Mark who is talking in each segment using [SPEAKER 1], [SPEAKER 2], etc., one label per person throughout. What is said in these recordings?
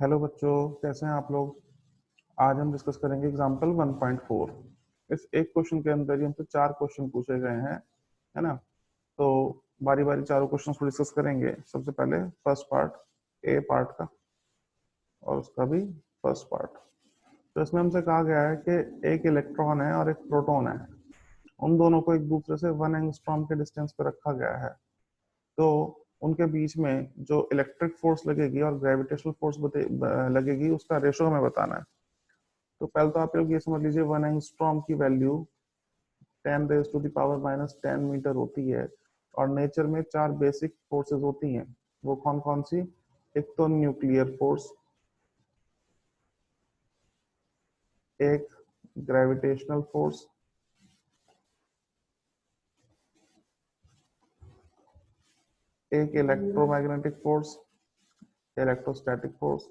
[SPEAKER 1] Hello बच्चों, कैसे हैं आप लोग। आज हम डिस्कस करेंगे एग्जाम्पल 1.4। इस एक क्वेश्चन के अंदर ही हमसे 4 क्वेश्चन पूछे गए हैं, है ना। तो बारी बारी चारों क्वेश्चन को डिस्कस करेंगे। सबसे पहले फर्स्ट पार्ट, ए पार्ट का, और उसका भी फर्स्ट पार्ट। तो इसमें हमसे कहा गया है कि एक इलेक्ट्रॉन है और एक प्रोटॉन है। उन दोनों को एक दूसरे से 1 एंगस्ट्रॉम के डिस्टेंस पे रखा गया है। तो उनके बीच में जो इलेक्ट्रिक फोर्स लगेगी और ग्रेविटेशनल फोर्स लगेगी, उसका रेशो हमें बताना है। तो पहले तो आप लोग ये समझ लीजिए 1 एंगस्ट्रॉम की वैल्यू 10⁻⁻10 मीटर होती है। और नेचर में 4 बेसिक फोर्सेस होती हैं। वो कौन कौन सी? एक तो न्यूक्लियर फोर्स, एक ग्रेविटेशनल फोर्स, एक इलेक्ट्रोमैग्नेटिक फोर्स, इलेक्ट्रोस्टैटिक फोर्स,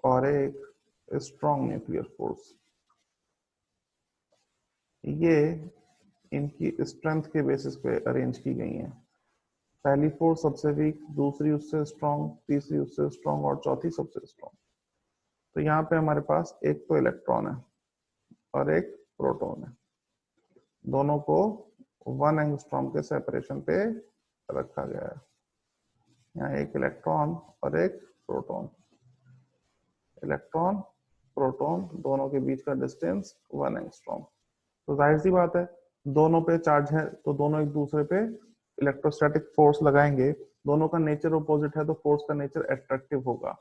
[SPEAKER 1] और एक स्ट्रॉन्ग न्यूक्लियर फोर्स। ये इनकी स्ट्रेंथ के बेसिस पे अरेंज की गई हैं। पहली फोर्स सबसे वीक, दूसरी उससे स्ट्रॉन्ग, तीसरी उससे स्ट्रॉन्ग और चौथी सबसे स्ट्रॉन्ग। तो यहाँ पे हमारे पास एक तो इलेक्ट्रॉन है और एक प्रोटॉन है। दोनों को 1 एंगस्ट्रॉम के सेपरेशन पे रखा गया है। यहाँ एक इलेक्ट्रॉन और एक प्रोटॉन। इलेक्ट्रॉन प्रोटॉन दोनों के बीच का डिस्टेंस 1 एंगस्ट्रॉम। तो जाहिर सी बात है, दोनों पे चार्ज है तो दोनों एक दूसरे पे इलेक्ट्रोस्टैटिक फोर्स लगाएंगे। दोनों का नेचर अपोजिट है तो फोर्स का नेचर एट्रैक्टिव होगा।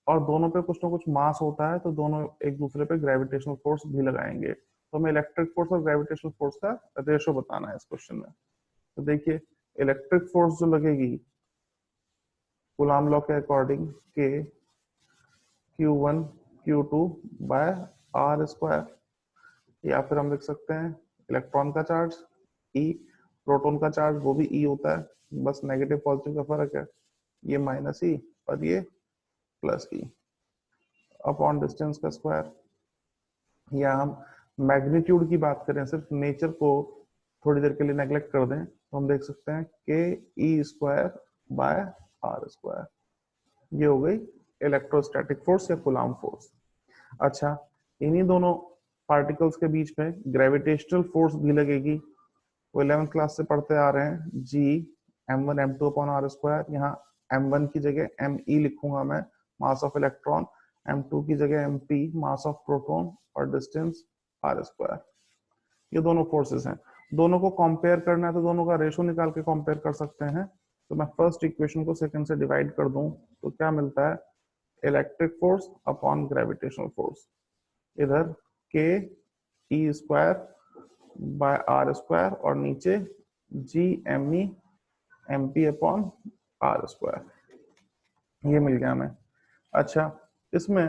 [SPEAKER 1] और दोनों पे कुछ ना कुछ मास होता है तो दोनों एक दूसरे पे ग्रेविटेशनल फोर्स भी लगाएंगे। तो हमें इलेक्ट्रिक फोर्स और ग्रेविटेशनल फोर्स का रेशो बताना है इस क्वेश्चन में। तो देखिए, इलेक्ट्रिक फोर्स जो लगेगी कूलॉम लॉ के अकॉर्डिंग के Q1 Q2 bye r square, या फिर हम लिख सकते हैं इलेक्ट्रॉन का चार्ज E, प्रोटॉन का चार्ज वो भी E होता है, बस नेगेटिव पॉजिटिव का फर्क है। ये -E और ये +E अपॉन डिस्टेंस का स्क्वायर। या हम मैग्नीट्यूड की बात करें, सिर्फ नेचर को थोड़ी देर के लिए नेग्लेक्ट कर दें, तो हम देख सकते हैं के e square by r square. ये हो गई इलेक्ट्रोस्टैटिक फोर्स या कूलॉम फोर्स। अच्छा, इन्हीं दोनों पार्टिकल्स के बीच में ग्रेविटेशनल फोर्स भी लगेगी। वो 11th क्लास से पढ़ते आ रहे हैं, जी m1 m2 upon r square. यहाँ m1 की जगह me लिखूंगा मैं, मास ऑफ इलेक्ट्रॉन। m2 की जगह mp, मास ऑफ प्रोटॉन, और डिस्टेंस आर स्क्वायर। ये दोनों फोर्सेस हैं। दोनों को कंपेयर करना है तो दोनों का रेशो निकाल के कंपेयर कर सकते हैं। तो मैं फर्स्ट इक्वेशन को सेकंड से डिवाइड कर दूं तो क्या मिलता है? Electric force upon gravitational force. इधर के e square by r square और नीचे G m e m p upon r square. ये मिल गया हमें। अच्छा, इसमें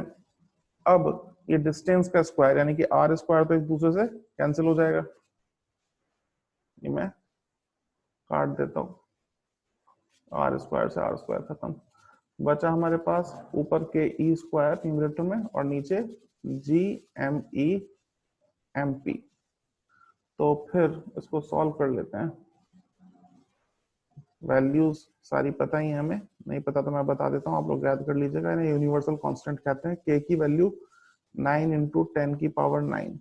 [SPEAKER 1] अब ये डिस्टेंस का स्क्वायर यानी कि आर स्क्वायर तो एक दूसरे से कैंसिल हो जाएगा। ये मैं काट देता हूँ, आर स्क्वायर से आर स्क्वायर खत्म। बचा हमारे पास ऊपर के ई स्क्वायर न्यूमरेटर में और नीचे G m e m p. तो फिर इसको सॉल्व कर लेते हैं। वैल्यूज सारी पता ही है हमें, नहीं पता तो मैं बता देता हूँ, आप लोग याद कर लीजिएगा। इन्हें यूनिवर्सल कांस्टेंट कहते हैं। के की वैल्यू 9 इंटू 10 की पावर 9।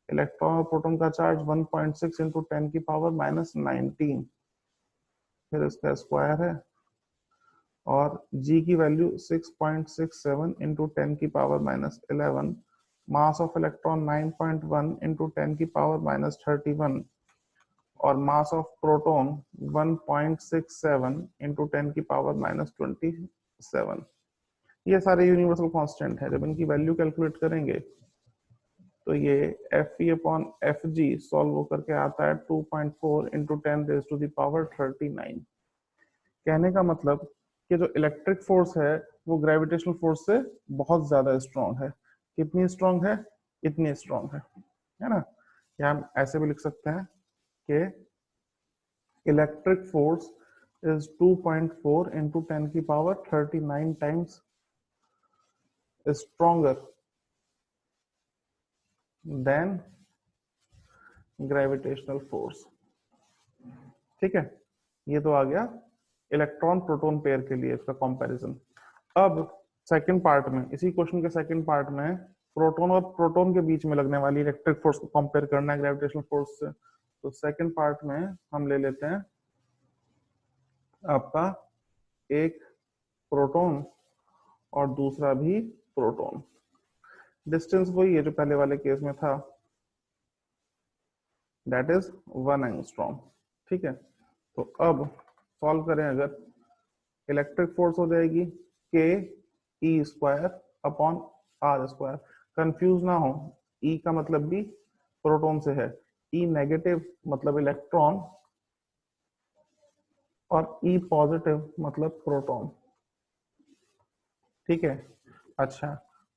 [SPEAKER 1] इलेक्ट्रॉन और प्रोटॉन का चार्ज 1.6 इंटू 10 की पावर -19। फिर इसका स्क्वायर है। और जी की वैल्यू 6.67 इंटू 10 की power -11। Mass of electron 9.1 into 10 की पावर -31। और मास ऑफ प्रोटॉन 1.67 इंटू 10 की पावर -27। ये सारे यूनिवर्सल कांस्टेंट है। जब इनकी वैल्यू कैलकुलेट करेंगे तो ये F e upon F g solve होकर के आता है 2.4 into 10 raise to the power 39। कहने का मतलब कि जो इलेक्ट्रिक फोर्स है वो ग्रेविटेशनल फोर्स से बहुत ज्यादा स्ट्रॉन्ग है। कितनी स्ट्रॉन्ग है? इतनी स्ट्रॉन्ग है ना। या हम ऐसे भी लिख सकते हैं कि electric force is 2.4 into 10 की power 39 times stronger than gravitational force। ठीक है, ये तो आ गया इलेक्ट्रॉन प्रोटॉन पेयर के लिए इसका कंपैरिजन। अब सेकंड पार्ट में, इसी क्वेश्चन के सेकंड पार्ट में प्रोटॉन और प्रोटॉन के बीच में लगने वाली इलेक्ट्रिक फोर्स को कंपेयर करना है ग्रेविटेशनल फोर्स से। तो सेकंड पार्ट में हम ले लेते हैं आपका एक प्रोटॉन और दूसरा भी प्रोटॉन। डिस्टेंस वही है जो पहले वाले केस में था, दैट इज 1 एंगस्ट्रॉम। ठीक है, तो अब सॉल्व करें अगर, इलेक्ट्रिक फोर्स हो जाएगी के e square upon r square. Confuse ना हो, ई का मतलब भी प्रोटॉन से है, ई नेगेटिव मतलब इलेक्ट्रॉन और ई पॉजिटिव मतलब प्रोटॉन। ठीक है, अच्छा,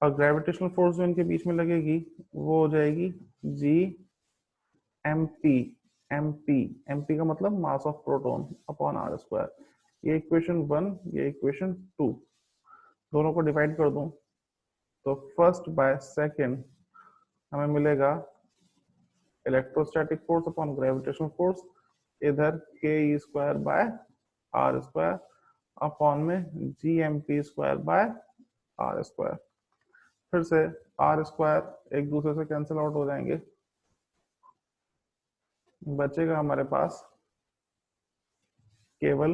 [SPEAKER 1] और ग्रेविटेशनल फोर्स जो इनके बीच में लगेगी वो हो जाएगी G M p. M p का मतलब mass of proton upon r square. ये इक्वेशन 1, ये इक्वेशन 2, दोनों को डिवाइड कर दूं तो फर्स्ट बाय सेकंड हमें मिलेगा electrostatic force upon gravitational force, इधर के e square by r square upon में G M P square by r square. फिर से आर स्क्वायर एक दूसरे से कैंसिल आउट हो जाएंगे, बचेगा हमारे पास केवल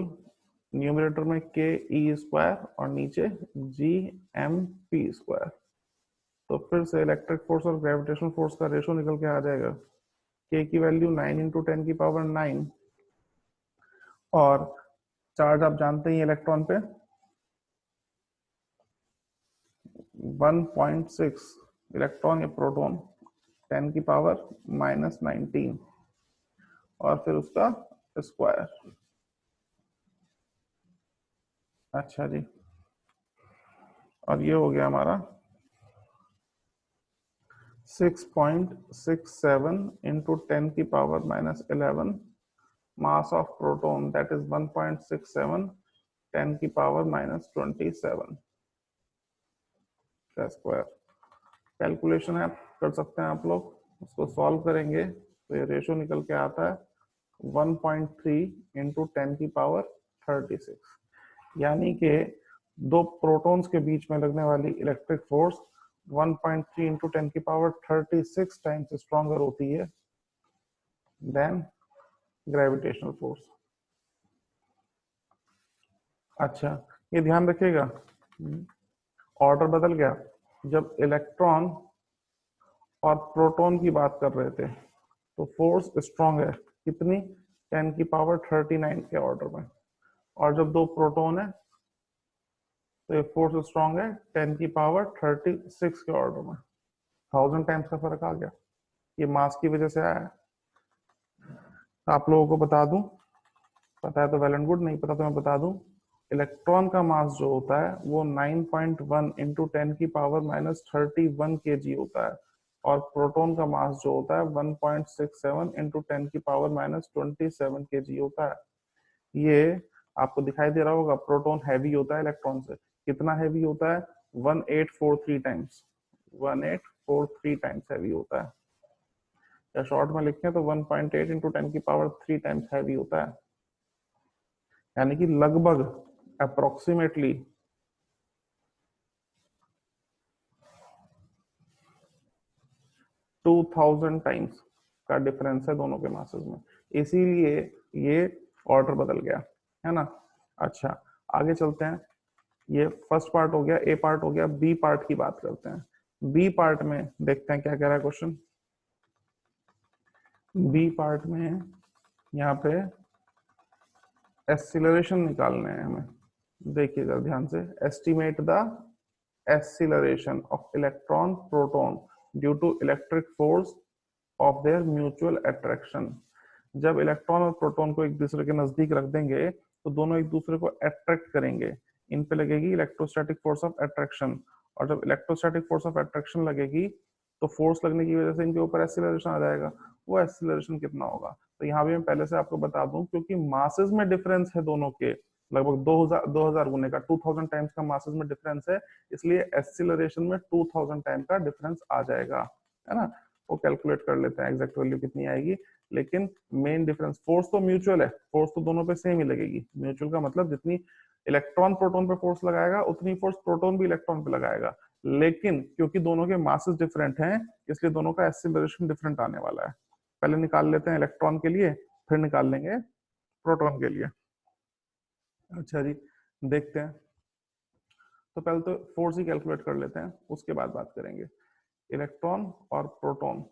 [SPEAKER 1] न्यूमरेटर में के ई स्क्वायर और नीचे जी एम पी स्क्वायर। तो फिर से इलेक्ट्रिक फोर्स और ग्रेविटेशनल फोर्स का रेशो निकल के आ जाएगा, के की वैल्यू 9 इंटू 10 की पावर 9, और चार्ज आप जानते ही इलेक्ट्रॉन पे 1.6 इलेक्ट्रॉन या प्रोटॉन 10 की पावर -19 और फिर उसका स्क्वायर। अच्छा जी, और ये हो गया हमारा 6.67 इंटू 10 की power -11 mass of proton, that is 1.67 10 की पावर -27 का स्क्वायर। कैलकुलेशन है, कर सकते हैं आप लोग, उसको सॉल्व करेंगे तो ये रेशो निकल के आता है 1.3 इंटू 10 की पावर 36, यानी कि दो प्रोटॉन्स के बीच में लगने वाली इलेक्ट्रिक फोर्स 1.3 इंटू 10 की पावर 36 टाइम्स स्ट्रॉन्गर होती है देन ग्रेविटेशनल फोर्स। अच्छा, ये ध्यान रखिएगा, ऑर्डर बदल गया। जब इलेक्ट्रॉन और प्रोटॉन की बात कर रहे थे तो फोर्स स्ट्रॉन्ग है कितनी, 10 की पावर 39 के ऑर्डर में, और जब दो प्रोटॉन है तो ये फोर्स स्ट्रॉन्ग है 10 की पावर 36 के ऑर्डर में। 1000 टाइम्स का फर्क आ गया, ये मास की वजह से आया है। आप लोगों को बता दूं, पता है तो वेल एंड गुड, नहीं पता तो मैं बता दूं, इलेक्ट्रॉन का मास जो होता है वो 9.1 इंटू 10 की पावर -31 kg होता है, और प्रोटॉन का मास जो होता है 1.67 इंटू 10 की पावर -27 kg होता है। ये आपको दिखाई दे रहा होगा, प्रोटॉन हैवी होता है इलेक्ट्रॉन से, कितना हैवी होता है 1843 टाइम्स, 1843 टाइम्स हैवी होता है, या शॉर्ट में लिखें तो 1.8 इंटू 10 की पावर 3 टाइम्स हैवी होता है, यानी कि लगभग अप्रोक्सीमेटली 2000 टाइम्स का डिफरेंस है दोनों के मासेस में, इसीलिए ये ऑर्डर बदल गया है ना। अच्छा, आगे चलते हैं, ये फर्स्ट पार्ट हो गया, ए पार्ट हो गया, बी पार्ट की बात करते हैं। बी पार्ट में देखते हैं क्या कह रहा है क्वेश्चन। बी पार्ट में यहाँ पे एक्सीलरेशन निकालने हैं हमें, देखिएगा ध्यान से, estimate the acceleration of electron proton due to electric force of their mutual attraction. जब इलेक्ट्रॉन और प्रोटॉन को एक दूसरे के नजदीक रख देंगे तो दोनों एक दूसरे को अट्रैक्ट करेंगे, इन पे लगेगी इलेक्ट्रोस्टैटिक फोर्स ऑफ अट्रैक्शन, और जब इलेक्ट्रोस्टैटिक फोर्स ऑफ अट्रैक्शन लगेगी तो फोर्स लगने की वजह से इनके ऊपर एक्सीलरेशन आ जाएगा। वो एक्सीलरेशन कितना होगा, तो यहाँ भी मैं पहले से आपको बता दूं, क्योंकि मासेस में डिफरेंस है दोनों के, लगभग 2000 गुने का, 2000 टाइम्स का मासेस में डिफरेंस है, इसलिए एक्सीलरेशन में 2000 टाइम का डिफरेंस आ जाएगा, है ना। वो कैलकुलेट कर लेते हैं एग्जैक्ट वैल्यू कितनी आएगी, लेकिन मेन डिफरेंस, फोर्स तो म्यूचुअल है, फोर्स तो दोनों पे सेम ही लगेगी, म्यूचुअल का मतलब जितनी इलेक्ट्रॉन प्रोटॉन पे फोर्स लगाएगा उतनी फोर्स प्रोटॉन भी इलेक्ट्रॉन पे लगाएगा, लेकिन क्योंकि दोनों के मासेस डिफरेंट हैं इसलिए दोनों का एक्सीलरेशन डिफरेंट आने वाला है। पहले निकाल लेते हैं इलेक्ट्रॉन के लिए, फिर निकाल लेंगे प्रोटॉन के लिए। अच्छा जी, देखते हैं। तो पहले तो फोर्स ही कैलकुलेट कर लेते हैं, उसके बाद बात करेंगे। इलेक्ट्रॉन और प्रोटॉन,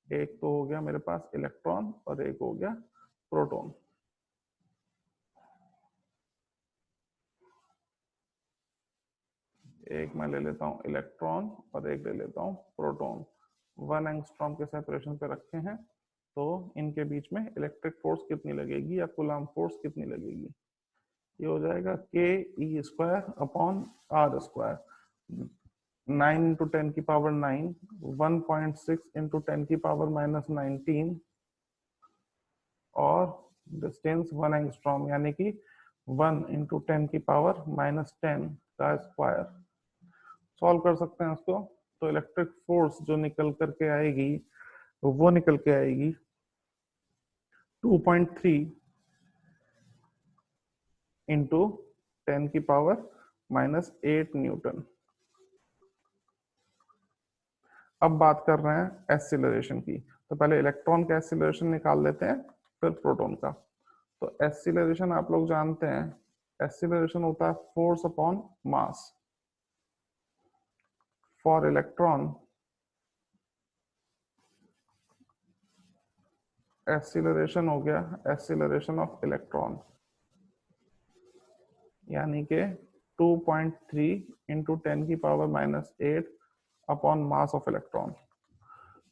[SPEAKER 1] एक तो हो गया मेरे पास इलेक्ट्रॉन और एक हो गया प्रोटॉन। एक मैं ले लेता हूं इलेक्ट्रॉन और एक ले लेता हूं प्रोटॉन। 1 एंगस्ट्रॉम के सेपरेशन पे रखे हैं, तो इनके बीच में इलेक्ट्रिक फोर्स कितनी लगेगी या कूलम्ब फोर्स कितनी लगेगी? ये हो जाएगा ke square upon r square. 9 into 10 की पावर 9, 1.6 इंटू 10 की पावर -19 और डिस्टेंस 1 एंगस्ट्रॉम, यानी कि 1 इंटू 10 की पावर -10 का स्क्वायर। सॉल्व कर सकते हैं इसको। तो इलेक्ट्रिक फोर्स जो निकल करके आएगी वो निकल के आएगी 2.3 इंटू 10 की पावर -8 न्यूटन। अब बात कर रहे हैं एक्सीलरेशन की, तो पहले इलेक्ट्रॉन का एक्सीलरेशन निकाल लेते हैं, फिर प्रोटॉन का। तो एक्सीलरेशन आप लोग जानते हैं, एक्सीलरेशन होता है force upon mass. For electron acceleration हो गया एक्सीलरेशन ऑफ इलेक्ट्रॉन, यानी कि 2.3 इंटू 10 की power -8 upon mass of electron,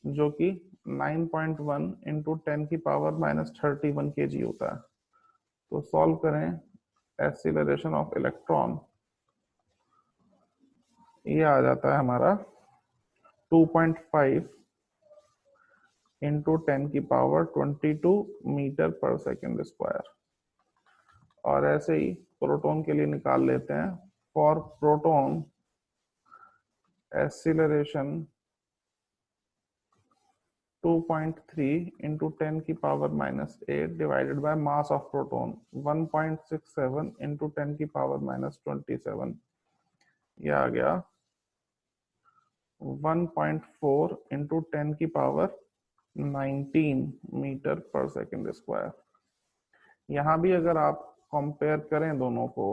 [SPEAKER 1] जो कि 9.1 इंटू 10 की पावर -31 kg होता है। तो सॉल्व करें एक्सीलरेशन ऑफ इलेक्ट्रॉन, ये आ जाता है हमारा 2.5 इंटू 10 की पावर 22 मीटर पर सेकेंड स्क्वायर। और ऐसे ही प्रोटॉन के लिए निकाल लेते हैं। फॉर प्रोटॉन एक्सीलरेशन 2.3 इंटू 10 की power -8 divided by mass of proton 1.67 into 10 की पावर -27, ये आ गया 1.4 इंटू 10 की पावर 19 मीटर पर सेकेंड स्क्वायर। यहाँ भी अगर आप कंपेयर करें दोनों को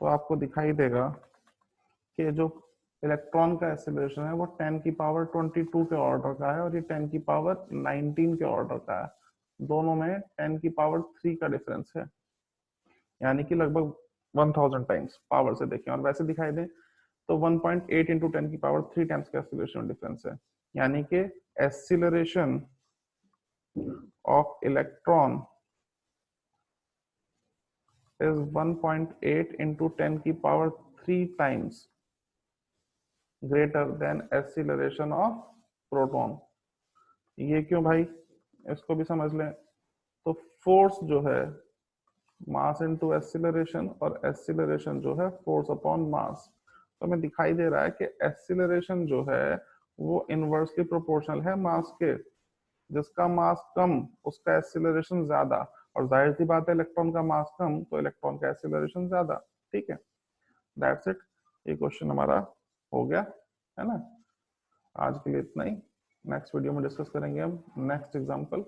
[SPEAKER 1] तो आपको दिखाई देगा कि जो इलेक्ट्रॉन का एक्सीलरेशन है वो 10 की पावर 22 के ऑर्डर का है और ये 10 की पावर 19 के ऑर्डर का है। दोनों में 10 की पावर 3 का डिफरेंस है, यानी कि लगभग 1000 टाइम्स पावर से देखें। और वैसे दिखाई दे तो 1.8 इंटू 10 की पावर 3 टाइम्स का एक्सीलरेशन डिफरेंस है, यानी कि acceleration of electron is 1.8 into 10 की power 3 times greater than acceleration of proton। ये क्यों भाई, इसको भी समझ लें। तो फोर्स जो है मास इनटू एक्सीलरेशन और एक्सीलरेशन जो है फोर्स अपॉन मास। तो हमें दिखाई दे रहा है कि एक्सीलरेशन जो है वो इनवर्सली प्रोपोर्शनल है मास के। जिसका मास कम उसका एक्सीलरेशन ज्यादा, और जाहिर सी बात है इलेक्ट्रॉन का मास कम तो इलेक्ट्रॉन का एक्सीलरेशन ज्यादा। ठीक है, दैट्स इट। ये क्वेश्चन हमारा हो गया है ना। आज के लिए इतना ही, नेक्स्ट वीडियो में डिस्कस करेंगे हम नेक्स्ट एग्जांपल।